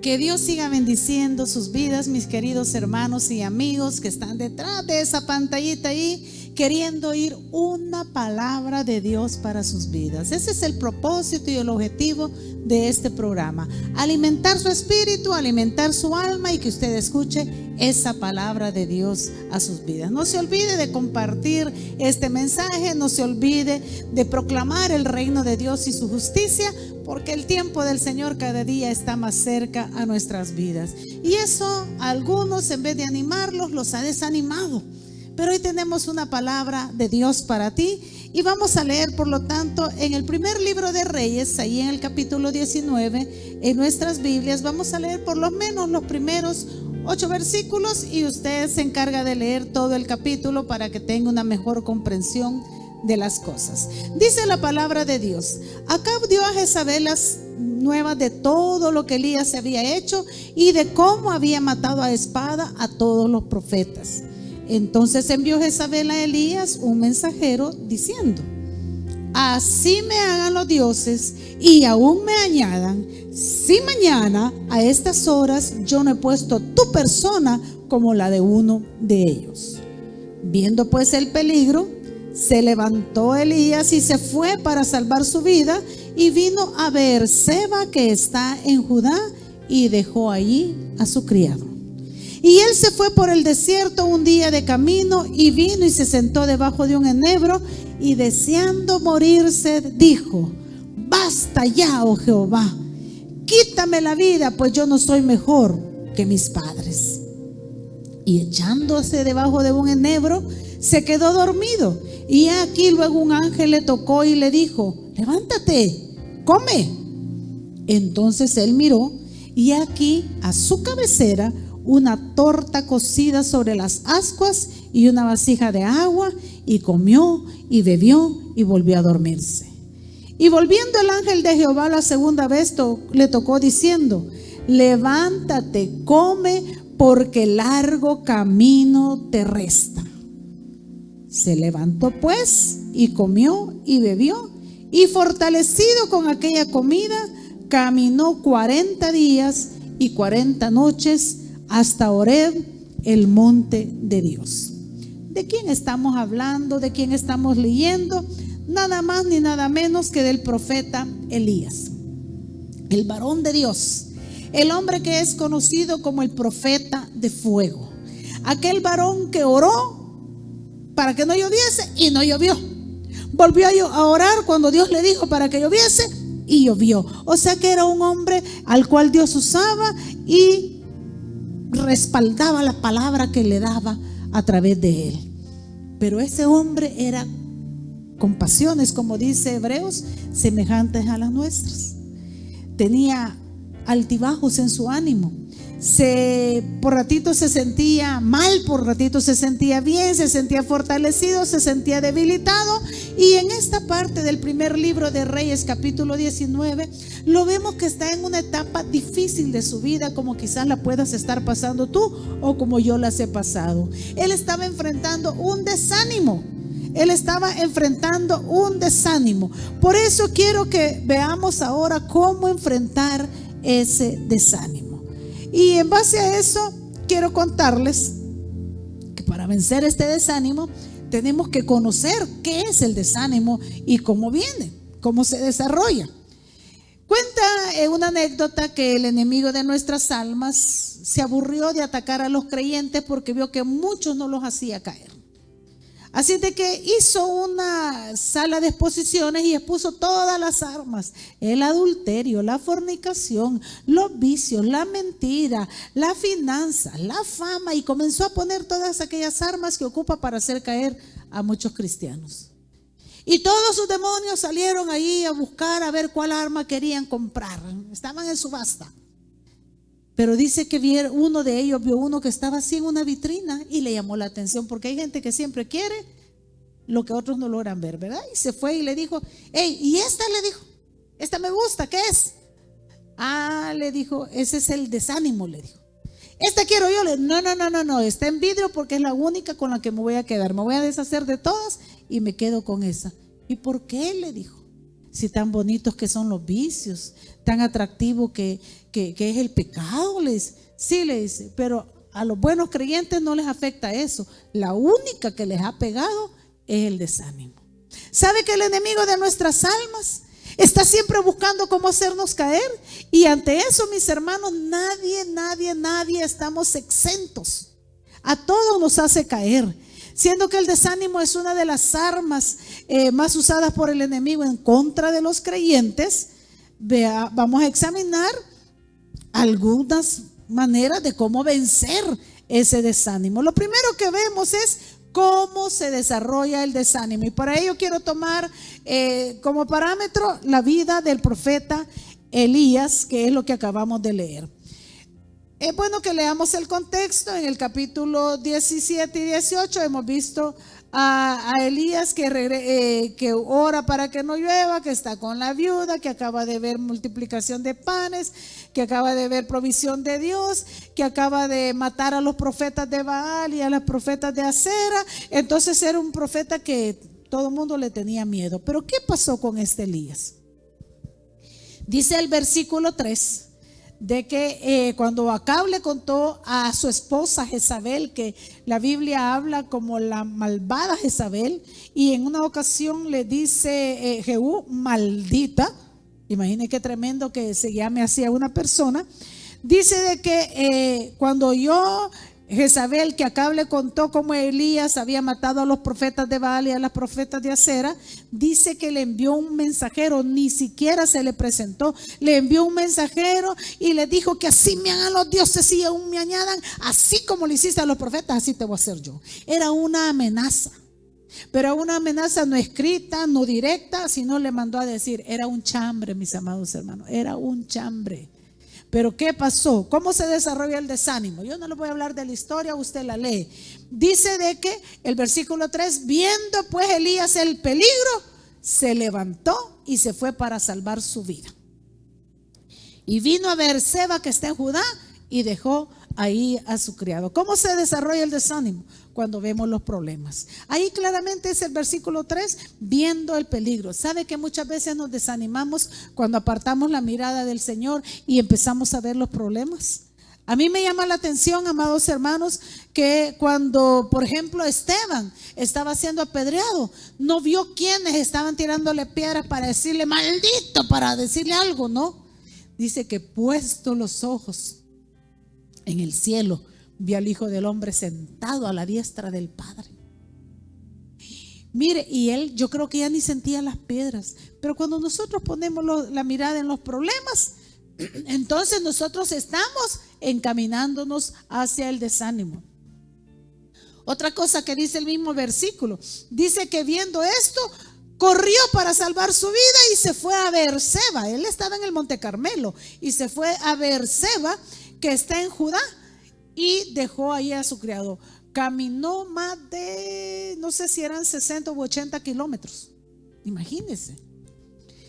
Que Dios siga bendiciendo sus vidas, mis queridos hermanos y amigos que están detrás de esa pantallita ahí, queriendo oír una palabra de Dios para sus vidas. Ese es el propósito y el objetivo de este programa: alimentar su espíritu, alimentar su alma, y que usted escuche esa palabra de Dios a sus vidas. No se olvide de compartir este mensaje, no se olvide de proclamar el reino de Dios y su justicia, porque el tiempo del Señor cada día está más cerca a nuestras vidas. Y eso a algunos, en vez de animarlos, los ha desanimado. Pero hoy tenemos una palabra de Dios para ti, y vamos a leer, por lo tanto, en el primer libro de Reyes, ahí en el capítulo 19, en nuestras Biblias. Vamos a leer por lo menos los primeros 8 versículos, y usted se encarga de leer todo el capítulo para que tenga una mejor comprensión de las cosas. Dice la palabra de Dios: Acab dio a Jezabel las nuevas de todo lo que Elías se había hecho y de cómo había matado a espada a todos los profetas. Entonces envió Jezabel a Elías un mensajero diciendo: así me hagan los dioses y aún me añadan, si mañana a estas horas yo no he puesto tu persona como la de uno de ellos. Viendo pues el peligro, se levantó Elías y se fue para salvar su vida, y vino a Beerseba, que está en Judá, y dejó allí a su criado. Y él se fue por el desierto un día de camino, y vino y se sentó debajo de un enebro, y deseando morirse dijo: basta ya, oh Jehová, quítame la vida, pues yo no soy mejor que mis padres. Y echándose debajo de un enebro, se quedó dormido. Y aquí luego un ángel le tocó y le dijo: levántate, come. Entonces él miró, y aquí a su cabecera una torta cocida sobre las ascuas y una vasija de agua, y comió y bebió y volvió a dormirse. Y volviendo el ángel de Jehová la segunda vez le tocó diciendo: levántate, come, porque largo camino te resta. Se levantó pues y comió y bebió, y fortalecido con aquella comida, caminó 40 días y 40 noches hasta Horeb, el monte de Dios. ¿De quién estamos hablando? ¿De quién estamos leyendo? Nada más ni nada menos que del profeta Elías, el varón de Dios, el hombre que es conocido como el profeta de fuego, aquel varón que oró para que no lloviese y no llovió. Volvió a orar cuando Dios le dijo para que lloviese y llovió. O sea que era un hombre al cual Dios usaba y respaldaba la palabra que le daba a través de él. Pero ese hombre era con pasiones, como dice Hebreos, semejantes a las nuestras. Tenía altibajos en su ánimo. Por ratitos se sentía mal, por ratitos se sentía bien, se sentía fortalecido, se sentía debilitado. Y en esta parte del primer libro de Reyes, capítulo 19, lo vemos que está en una etapa difícil de su vida, como quizás la puedas estar pasando tú o como yo las he pasado. Él estaba enfrentando un desánimo. Por eso quiero que veamos ahora cómo enfrentar ese desánimo. Y en base a eso quiero contarles que para vencer este desánimo tenemos que conocer qué es el desánimo y cómo viene, cómo se desarrolla. Cuenta una anécdota que el enemigo de nuestras almas se aburrió de atacar a los creyentes porque vio que muchos no los hacía caer. Así de que hizo una sala de exposiciones y expuso todas las armas: el adulterio, la fornicación, los vicios, la mentira, la finanza, la fama, y comenzó a poner todas aquellas armas que ocupa para hacer caer a muchos cristianos. Y todos sus demonios salieron ahí a buscar a ver cuál arma querían comprar. Estaban en subasta. Pero dice que uno de ellos vio uno que estaba así en una vitrina y le llamó la atención, porque hay gente que siempre quiere lo que otros no logran ver, ¿verdad? Y se fue y le dijo: hey, y esta, le dijo, esta me gusta, ¿qué es? Ah, le dijo, ese es el desánimo, le dijo. Esta quiero yo. No, está en vidrio porque es la única con la que me voy a quedar. Me voy a deshacer de todas y me quedo con esa. ¿Y por qué? Le dijo. Si tan bonitos que son los vicios, tan atractivo que es el pecado, sí, le dice, pero a los buenos creyentes no les afecta eso. La única que les ha pegado es el desánimo. ¿Sabe que el enemigo de nuestras almas está siempre buscando cómo hacernos caer? Y ante eso, mis hermanos, nadie estamos exentos. A todos nos hace caer, siendo que el desánimo es una de las armas más usadas por el enemigo en contra de los creyentes. Vamos a examinar algunas maneras de cómo vencer ese desánimo. Lo primero que vemos es cómo se desarrolla el desánimo, y para ello quiero tomar como parámetro la vida del profeta Elías, que es lo que acabamos de leer. Es bueno que leamos el contexto. En el capítulo 17 y 18 hemos visto a Elías que ora para que no llueva, que está con la viuda, que acaba de ver multiplicación de panes, que acaba de ver provisión de Dios, que acaba de matar a los profetas de Baal y a las profetas de Acera. Entonces era un profeta que todo el mundo le tenía miedo. Pero ¿qué pasó con este Elías? Dice el versículo 3 de que cuando Acab le contó a su esposa Jezabel, que la Biblia habla como la malvada Jezabel, y en una ocasión le dice Jehú, maldita. Imagine qué tremendo que se llame así a una persona. Dice de que cuando oyó Jezabel que Acab le contó cómo Elías había matado a los profetas de Baal y a las profetas de Acera, dice que le envió un mensajero, ni siquiera se le presentó, le envió un mensajero y le dijo que así me hagan los dioses y aún me añadan, así como le hiciste a los profetas, así te voy a hacer yo. Era una amenaza, pero una amenaza no escrita, no directa, sino le mandó a decir. Era un chambre, mis amados hermanos, era un chambre. Pero ¿qué pasó? ¿Cómo se desarrolla el desánimo? Yo no le voy a hablar de la historia, usted la lee. Dice de que el versículo 3, viendo pues Elías el peligro, se levantó y se fue para salvar su vida. Y vino a Beerseba, que está en Judá, y dejó ahí a su criado. ¿Cómo se desarrolla el desánimo? Cuando vemos los problemas. Ahí claramente es el versículo 3, viendo el peligro. ¿Sabe que muchas veces nos desanimamos cuando apartamos la mirada del Señor y empezamos a ver los problemas? A mí me llama la atención, amados hermanos, que cuando, por ejemplo, Esteban estaba siendo apedreado, no vio quiénes estaban tirándole piedras para decirle maldito, para decirle algo, ¿no? Dice que puesto los ojos en el cielo, vio al Hijo del Hombre sentado a la diestra del Padre. Mire, y él, yo creo que ya ni sentía las piedras. Pero cuando nosotros ponemos la mirada en los problemas, entonces nosotros estamos encaminándonos hacia el desánimo. Otra cosa que dice el mismo versículo, dice que viendo esto, corrió para salvar su vida y se fue a Beerseba. Él estaba en el Monte Carmelo y se fue a Beerseba, que está en Judá, y dejó ahí a su criado. Caminó más de, no sé si eran 60 u 80 kilómetros. Imagínense.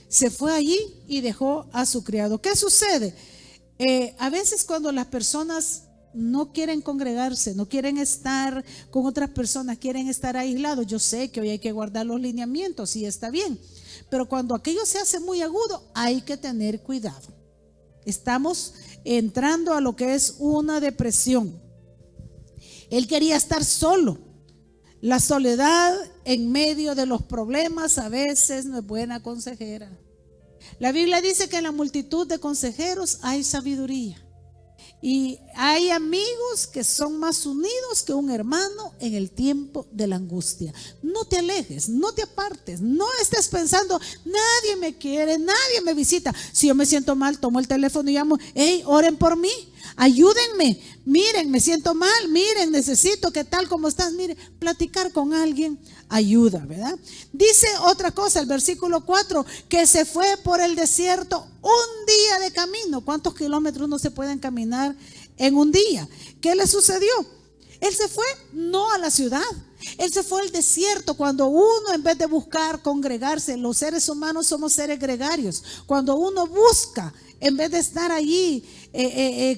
Se fue allí y dejó a su criado. ¿Qué sucede? A veces cuando las personas no quieren congregarse, no quieren estar con otras personas, quieren estar aislados. Yo sé que hoy hay que guardar los lineamientos y está bien, pero cuando aquello se hace muy agudo, hay que tener cuidado. Estamos entrando a lo que es una depresión. Él quería estar solo. La soledad en medio de los problemas a veces no es buena consejera. La Biblia dice que en la multitud de consejeros hay sabiduría. Y hay amigos que son más unidos que un hermano en el tiempo de la angustia. No te alejes, no te apartes, no estés pensando, nadie me quiere, nadie me visita. Si yo me siento mal, tomo el teléfono y llamo, hey, oren por mí, ayúdenme, miren, me siento mal, miren, necesito, ¿qué tal, cómo estás? Miren, platicar con alguien ayuda, ¿verdad? Dice otra cosa, el versículo 4, que se fue por el desierto un día de camino. ¿Cuántos kilómetros no se pueden caminar en un día? ¿Qué le sucedió? Él se fue no a la ciudad, Él se fue al desierto. Cuando uno, en vez de buscar congregarse, los seres humanos somos seres gregarios. Cuando uno busca, en vez de estar allí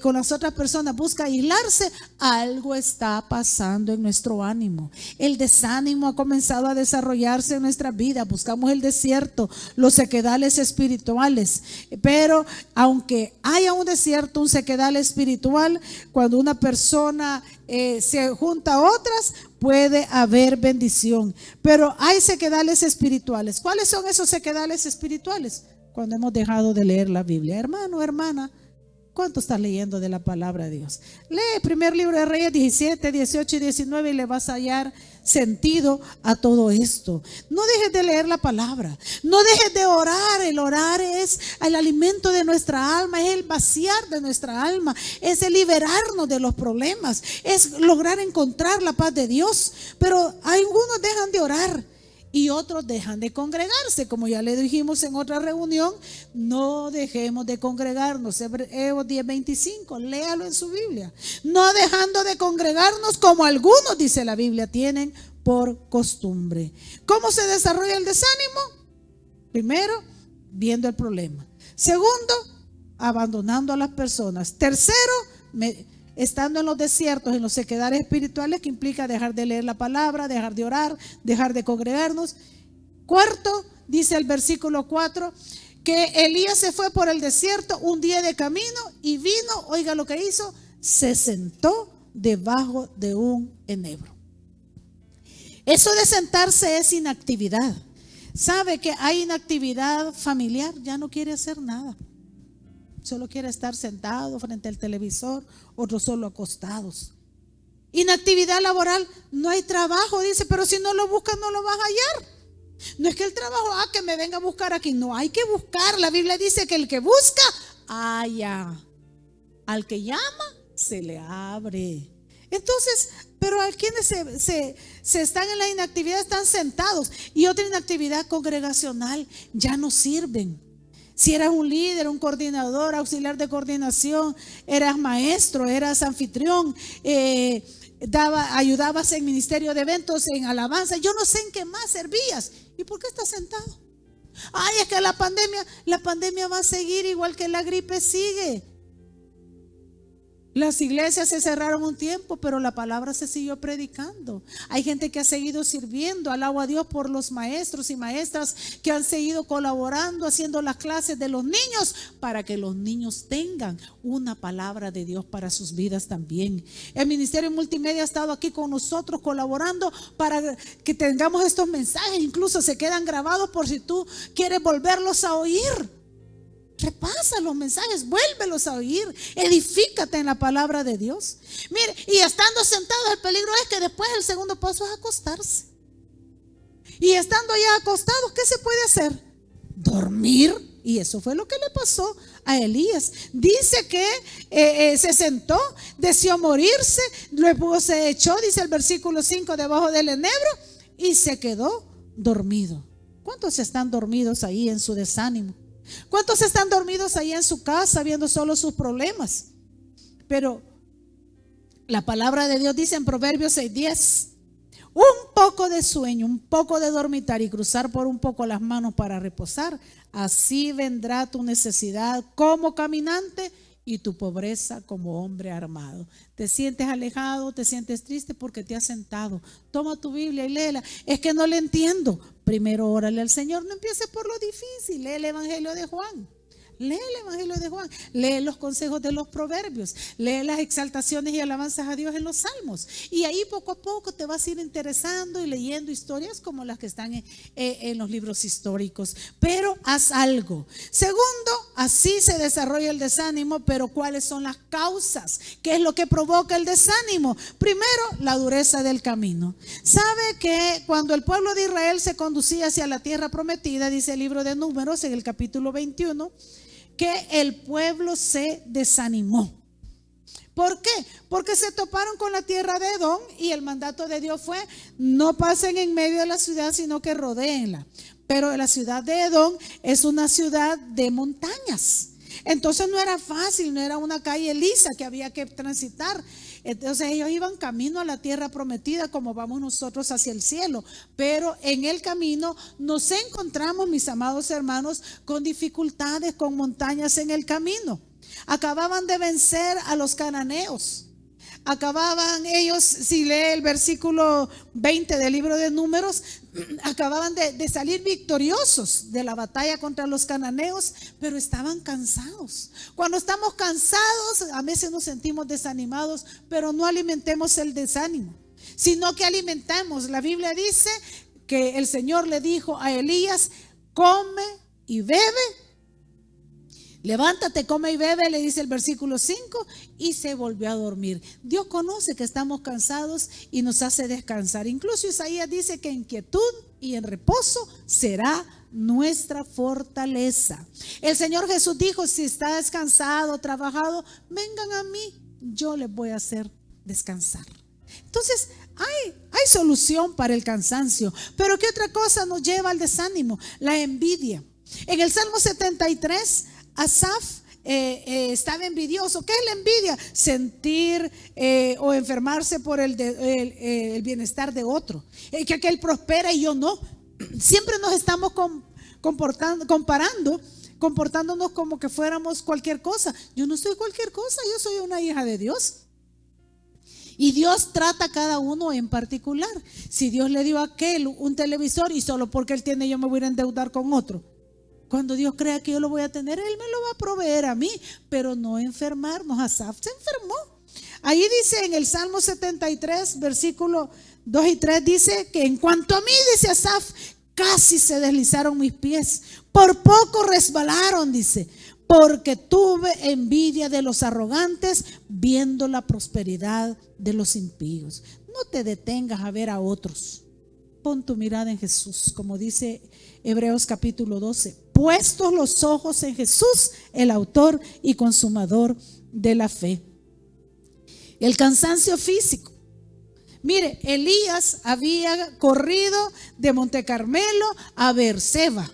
con las otras personas, busca aislarse, algo está pasando en nuestro ánimo. El desánimo ha comenzado a desarrollarse en nuestra vida. Buscamos el desierto, los sequedales espirituales. Pero aunque haya un desierto, un sequedal espiritual, cuando una persona se junta a otras, puede haber bendición. Pero hay sequedales espirituales. ¿Cuáles son esos sequedales espirituales? Cuando hemos dejado de leer la Biblia. Hermano, hermana, ¿cuánto estás leyendo de la palabra de Dios? Lee el primer libro de Reyes 17, 18 y 19 y le vas a hallar sentido a todo esto. No dejes de leer la palabra, no dejes de orar. El orar es el alimento de nuestra alma, es el vaciar de nuestra alma, es el liberarnos de los problemas, es lograr encontrar la paz de Dios. Pero algunos dejan de orar y otros dejan de congregarse. Como ya le dijimos en otra reunión, no dejemos de congregarnos. Hebreos 10:25, léalo en su Biblia. No dejando de congregarnos como algunos, dice la Biblia, tienen por costumbre. ¿Cómo se desarrolla el desánimo? Primero, viendo el problema. Segundo, abandonando a las personas. Tercero, estando en los desiertos, en los sequedales espirituales, que implica dejar de leer la palabra, dejar de orar, dejar de congregarnos. Cuarto, dice el versículo 4, que Elías se fue por el desierto un día de camino y vino, oiga lo que hizo, se sentó debajo de un enebro. Eso de sentarse es inactividad. ¿Sabe que hay inactividad familiar? Ya no quiere hacer nada. Solo quiere estar sentado frente al televisor, otros solo acostados. Inactividad laboral, no hay trabajo, dice, pero si no lo buscas no lo vas a hallar. No es que el trabajo, que me venga a buscar aquí, no, hay que buscar. La Biblia dice que el que busca, halla. Al que llama, se le abre. Entonces, pero a quienes se están en la inactividad, están sentados. Y otra inactividad congregacional, ya no sirven. Si eras un líder, un coordinador, auxiliar de coordinación, eras maestro, eras anfitrión, ayudabas en ministerio de eventos, en alabanza, yo no sé en qué más servías. ¿Y por qué estás sentado? Es que la pandemia va a seguir igual que la gripe sigue. Las iglesias se cerraron un tiempo, pero la palabra se siguió predicando. Hay gente que ha seguido sirviendo. Alabo a Dios por los maestros y maestras que han seguido colaborando, haciendo las clases de los niños, para que los niños tengan una palabra de Dios para sus vidas también. El Ministerio Multimedia ha estado aquí con nosotros colaborando para que tengamos estos mensajes. Incluso se quedan grabados por si tú quieres volverlos a oír. Repasa los mensajes, vuélvelos a oír, edifícate en la palabra de Dios. Mire, y estando sentados, el peligro es que después el segundo paso es acostarse. Y estando ya acostados, ¿qué se puede hacer? Dormir. Y eso fue lo que le pasó a Elías. Dice que se sentó, deseó morirse, luego se echó, dice el versículo 5, debajo del enebro y se quedó dormido. ¿Cuántos están dormidos ahí en su desánimo? ¿Cuántos están dormidos ahí en su casa viendo solo sus problemas? Pero la palabra de Dios dice en Proverbios 6:10, un poco de sueño, un poco de dormitar y cruzar por un poco las manos para reposar, así vendrá tu necesidad como caminante y tu pobreza como hombre armado. Te sientes alejado, te sientes triste porque te has sentado. Toma tu Biblia y léela. Es que no le entiendo. Primero órale al Señor, no empieces por lo difícil. Lee el Evangelio de Juan. Lee el Evangelio de Juan, lee los consejos de los proverbios, lee las exaltaciones y alabanzas a Dios en los salmos, y ahí poco a poco te vas a ir interesando y leyendo historias como las que están en los libros históricos. Pero haz algo. Segundo, así se desarrolla el desánimo. Pero ¿cuáles son las causas? ¿Qué es lo que provoca el desánimo? Primero, la dureza del camino. ¿Sabe que cuando el pueblo de Israel se conducía hacia la tierra prometida, dice el libro de Números en el capítulo 21, que el pueblo se desanimó? ¿Por qué? Porque se toparon con la tierra de Edom y el mandato de Dios fue: no pasen en medio de la ciudad, sino que rodéenla. Pero la ciudad de Edom es una ciudad de montañas. Entonces no era fácil, no era una calle lisa que había que transitar. Entonces ellos iban camino a la tierra prometida como vamos nosotros hacia el cielo, pero en el camino nos encontramos, mis amados hermanos, con dificultades, con montañas en el camino. Acababan de vencer a los cananeos. Acababan ellos, si lee el versículo 20 del libro de Números, acababan de salir victoriosos de la batalla contra los cananeos, pero estaban cansados. Cuando estamos cansados, a veces nos sentimos desanimados, pero no alimentemos el desánimo, sino que alimentemos. La Biblia dice que el Señor le dijo a Elías: come y bebe. Levántate, come y bebe, le dice el versículo 5, y se volvió a dormir. Dios conoce que estamos cansados y nos hace descansar. Incluso Isaías dice que en quietud y en reposo será nuestra fortaleza. El Señor Jesús dijo: si estás cansado, trabajado, vengan a mí, yo les voy a hacer descansar. Entonces hay solución para el cansancio. Pero ¿qué otra cosa nos lleva al desánimo? La envidia. En el Salmo 73, Asaf estaba envidioso. ¿Qué es la envidia? Sentir o enfermarse por el bienestar de otro, que aquel prospera y yo no. Siempre nos estamos comportándonos como que fuéramos cualquier cosa. Yo no soy cualquier cosa, yo soy una hija de Dios. Y Dios trata a cada uno en particular. Si Dios le dio a aquel un televisor y solo porque él tiene, yo me voy a endeudar con otro. Cuando Dios crea que yo lo voy a tener, Él me lo va a proveer a mí, pero no enfermarnos. Asaf se enfermó. Ahí dice en el Salmo 73, versículo 2 y 3, dice que en cuanto a mí, dice Asaf, casi se deslizaron mis pies, por poco resbalaron, dice, porque tuve envidia de los arrogantes, viendo la prosperidad de los impíos. No te detengas a ver a otros. Pon tu mirada en Jesús, como dice Hebreos capítulo 12. Puestos los ojos en Jesús, el autor y consumador de la fe. El cansancio físico. Mire, Elías había corrido de Monte Carmelo a Beerseba.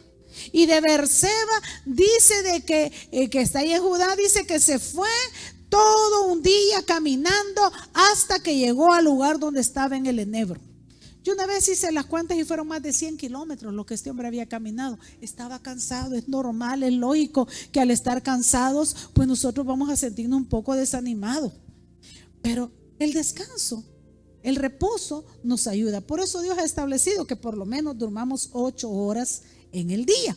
Y de Beerseba dice de que está ahí en Judá, dice que se fue todo un día caminando hasta que llegó al lugar donde estaba en el Enebro. Yo una vez hice las cuentas y fueron más de 100 kilómetros lo que este hombre había caminado. Estaba cansado, es normal, es lógico que al estar cansados, pues nosotros vamos a sentirnos un poco desanimados. Pero el descanso, el reposo nos ayuda. Por eso Dios ha establecido que por lo menos durmamos 8 horas en el día.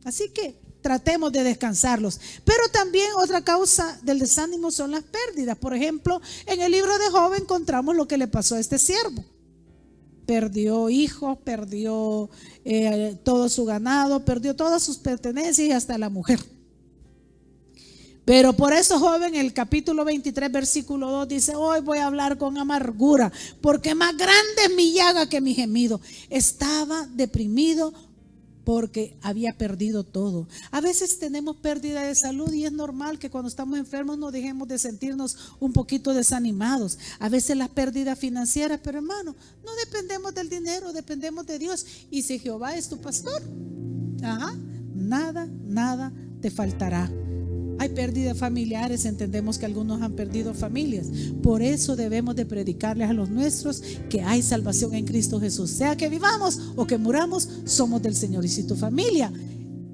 Así que tratemos de descansarlos. Pero también otra causa del desánimo son las pérdidas. Por ejemplo, en el libro de Job encontramos lo que le pasó a este siervo. Perdió hijos, perdió todo su ganado, perdió todas sus pertenencias y hasta la mujer. Pero por eso Job en el capítulo 23 versículo 2 dice: hoy voy a hablar con amargura, porque más grande es mi llaga que mi gemido. Estaba deprimido porque había perdido todo. A veces tenemos pérdida de salud y es normal que cuando estamos enfermos nos dejemos de sentirnos un poquito desanimados. A veces las pérdidas financieras, pero hermano, no dependemos del dinero, dependemos de Dios. Y si Jehová es tu pastor, nada te faltará. Hay pérdidas familiares, entendemos que algunos han perdido familias. Por eso debemos de predicarles a los nuestros que hay salvación en Cristo Jesús. Sea que vivamos o que muramos, somos del Señor. Y si tu familia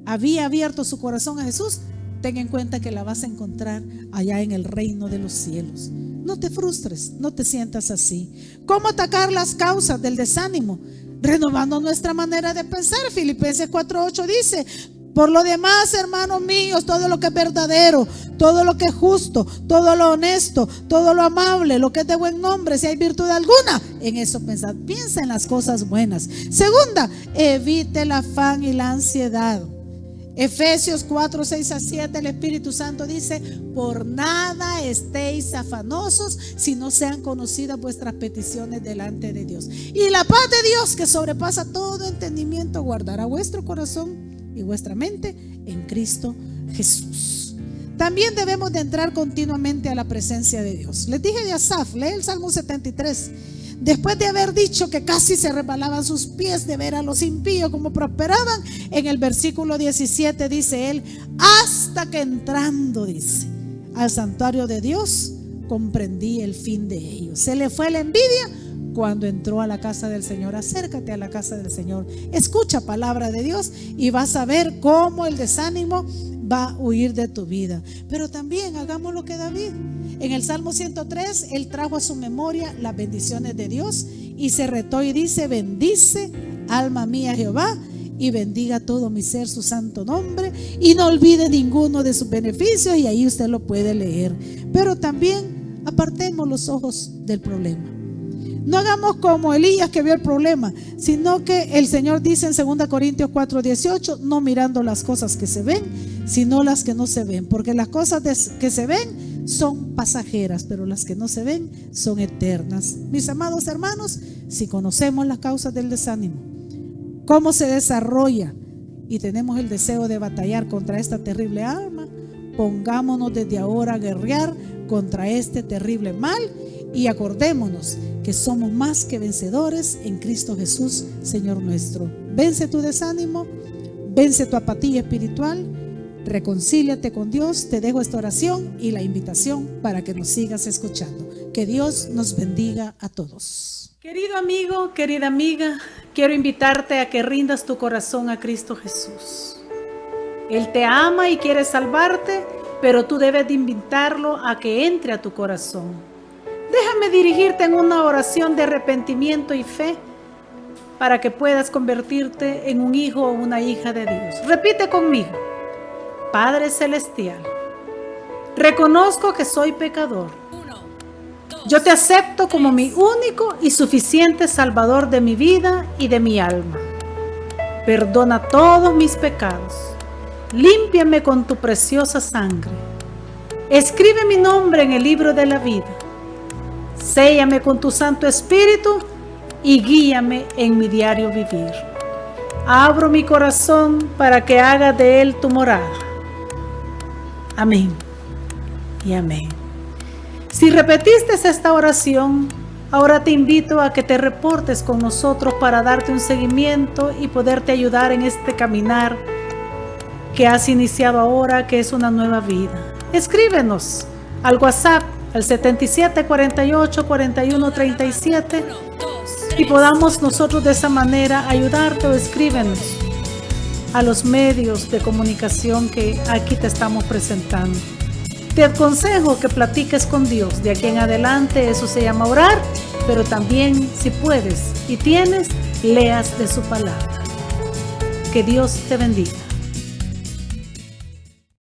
había abierto su corazón a Jesús, ten en cuenta que la vas a encontrar allá en el reino de los cielos. No te frustres, no te sientas así. ¿Cómo atacar las causas del desánimo? Renovando nuestra manera de pensar. Filipenses 4:8 dice: por lo demás, hermanos míos, todo lo que es verdadero, todo lo que es justo, todo lo honesto, todo lo amable, lo que es de buen nombre, si hay virtud alguna, en eso pensad. Piensa en las cosas buenas. Segunda, evite el afán y la ansiedad. Efesios 4:6-7, el Espíritu Santo dice: por nada estéis afanosos, si no sean conocidas vuestras peticiones delante de Dios. Y la paz de Dios, que sobrepasa todo entendimiento, guardará vuestro corazón y vuestra mente en Cristo Jesús. También debemos de entrar continuamente a la presencia de Dios. Les dije de Asaf, lee el Salmo 73. Después de haber dicho que casi se resbalaban sus pies de ver a los impíos como prosperaban, en el versículo 17 dice él: hasta que entrando, dice, al santuario de Dios, comprendí el fin de ellos. Se le fue la envidia cuando entró a la casa del Señor. Acércate a la casa del Señor, escucha palabra de Dios y vas a ver cómo el desánimo va a huir de tu vida. Pero también hagamos lo que David en el Salmo 103, él trajo a su memoria las bendiciones de Dios y se retó y dice: bendice alma mía Jehová y bendiga todo mi ser su santo nombre, y no olvide ninguno de sus beneficios. Y ahí usted lo puede leer. Pero también apartemos los ojos del problema. No hagamos como Elías, que vio el problema, sino que el Señor dice en 2 Corintios 4:18, no mirando las cosas que se ven, sino las que no se ven, porque las cosas que se ven son pasajeras, pero las que no se ven son eternas. Mis amados hermanos, si conocemos las causas del desánimo, cómo se desarrolla, y tenemos el deseo de batallar contra esta terrible arma, pongámonos desde ahora a guerrear contra este terrible mal. Y acordémonos que somos más que vencedores en Cristo Jesús, Señor nuestro. Vence tu desánimo, vence tu apatía espiritual, reconcíliate con Dios. Te dejo esta oración y la invitación para que nos sigas escuchando. Que Dios nos bendiga a todos. Querido amigo, querida amiga, quiero invitarte a que rindas tu corazón a Cristo Jesús. Él te ama y quiere salvarte, pero tú debes de invitarlo a que entre a tu corazón. Déjame dirigirte en una oración de arrepentimiento y fe para que puedas convertirte en un hijo o una hija de Dios. Repite conmigo: Padre Celestial, reconozco que soy pecador. Yo te acepto como mi único y suficiente Salvador de mi vida y de mi alma. Perdona todos mis pecados. Límpiame con tu preciosa sangre. Escribe mi nombre en el libro de la vida. Séllame con tu Santo Espíritu y guíame en mi diario vivir. Abro mi corazón para que hagas de él tu morada. Amén y amén. Si repetiste esta oración, ahora te invito a que te reportes con nosotros para darte un seguimiento y poderte ayudar en este caminar que has iniciado ahora, que es una nueva vida. Escríbenos al WhatsApp al 77 48 41 37 y podamos nosotros de esa manera ayudarte, o escríbenos a los medios de comunicación que aquí te estamos presentando. Te aconsejo que platiques con Dios. De aquí en adelante eso se llama orar, pero también, si puedes y tienes, leas de su palabra. Que Dios te bendiga.